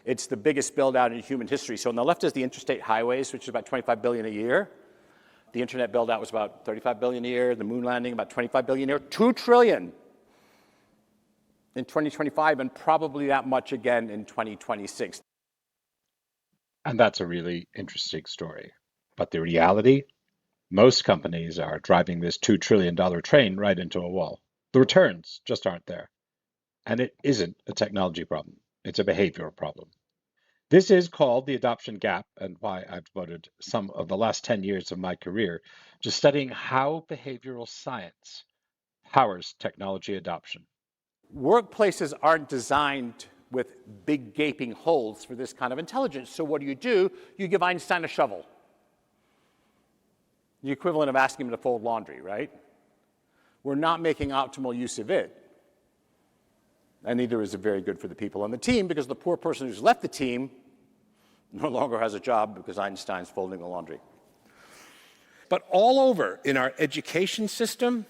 It's the biggest build out in human history. So on the left is the interstate highways, which is about 25 billion a year. The internet build out was about 35 billion a year. The moon landing about 25 billion a year. 2 trillion in 2025, and probably that much again in 2026. And that's a really interesting story. But the reality, most companies are driving this $2 trillion train right into a wall. The returns just aren't there. And it isn't a technology problem. It's a behavioral problem. This is called the adoption gap, and why I've devoted some of the last 10 years of my career to studying how behavioral science powers technology adoption. Workplaces aren't designed with big gaping holes for this kind of intelligence. So what do? You give Einstein a shovel. The equivalent of asking him to fold laundry, right? We're not making optimal use of it. And neither is it very good for the people on the team, because the poor person who's left the team no longer has a job because Einstein's folding the laundry. But all over in our education system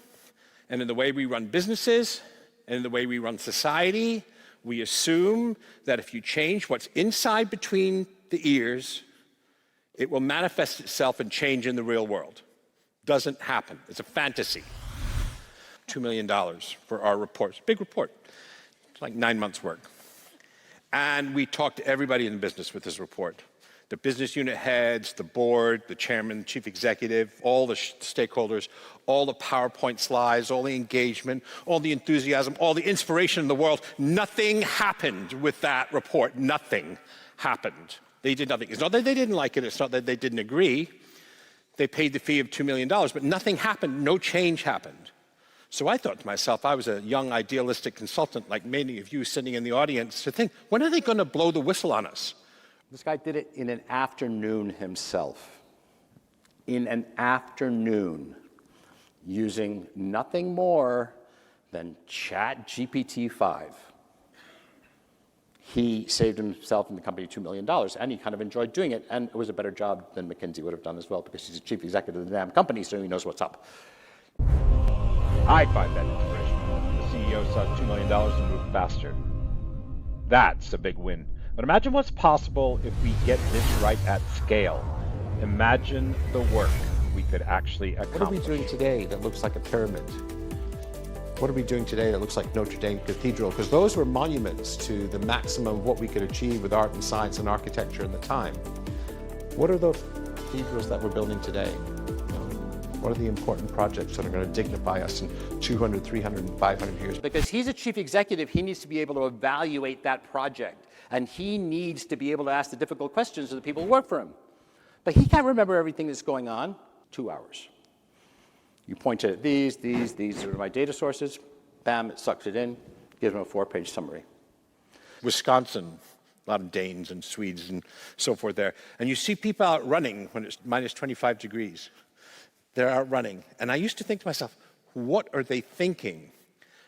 and in the way we run businesses and in the way we run society, we assume that if you change what's inside between the ears, it will manifest itself and change in the real world. Doesn't happen. It's a fantasy. $2 million for our report. Big report. It's like 9 months' work. And we talked to everybody in the business with this report. The business unit heads, the board, the chairman, chief executive, all the stakeholders, all the PowerPoint slides, all the engagement, all the enthusiasm, all the inspiration in the world. Nothing happened with that report. Nothing happened. They did nothing. It's not that they didn't like it. It's not that they didn't agree. They paid the fee of $2 million, but nothing happened. No change happened. So I thought to myself, I was a young idealistic consultant like many of you sitting in the audience, to think, when are they going to blow the whistle on us? This guy did it in an afternoon himself. In an afternoon, using nothing more than ChatGPT 5. He saved himself and the company $2 million, and he kind of enjoyed doing it, and it was a better job than McKinsey would have done as well, because he's a chief executive of the damn company, so he knows what's up. I find that inspirational. The CEO saw $2 million and moved faster. That's a big win. But imagine what's possible if we get this right at scale. Imagine the work we could actually accomplish. What are we doing today that looks like a pyramid? What are we doing today that looks like Notre Dame Cathedral? Because those were monuments to the maximum of what we could achieve with art and science and architecture in the time. What are the cathedrals that we're building today? What are the important projects that are going to dignify us in 200, 300, and 500 years? Because he's a chief executive, he needs to be able to evaluate that project. And he needs to be able to ask the difficult questions of the people who work for him. But he can't remember everything that's going on. 2 hours. You point to these are my data sources. Bam, it sucks it in, gives him a 4-page summary. Wisconsin, a lot of Danes and Swedes and so forth there. And you see people out running when it's minus 25 degrees. They're out running. And I used to think to myself, what are they thinking?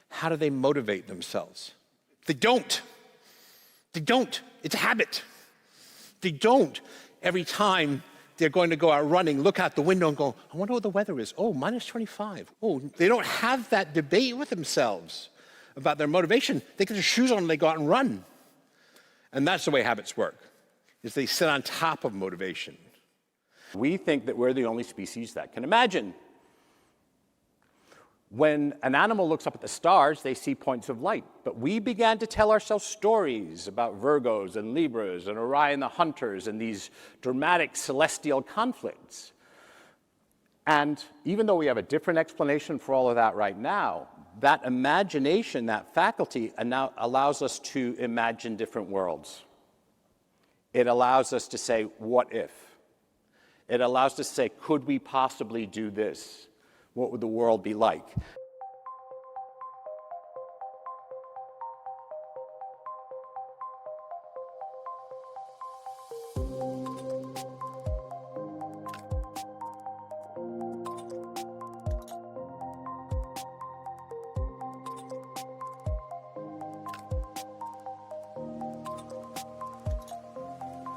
How do they motivate themselves? They don't. They don't. It's a habit. They don't. Every time they're going to go out running, look out the window and go, I wonder what the weather is. Oh, minus 25. Oh, they don't have that debate with themselves about their motivation. They get their shoes on and they go out and run. And that's the way habits work, is they sit on top of motivation. We think that we're the only species that can imagine. When an animal looks up at the stars, they see points of light. But we began to tell ourselves stories about Virgos and Libras and Orion the Hunters and these dramatic celestial conflicts. And even though we have a different explanation for all of that right now, that imagination, that faculty, now allows us to imagine different worlds. It allows us to say, what if? It allows us to say, could we possibly do this? What would the world be like?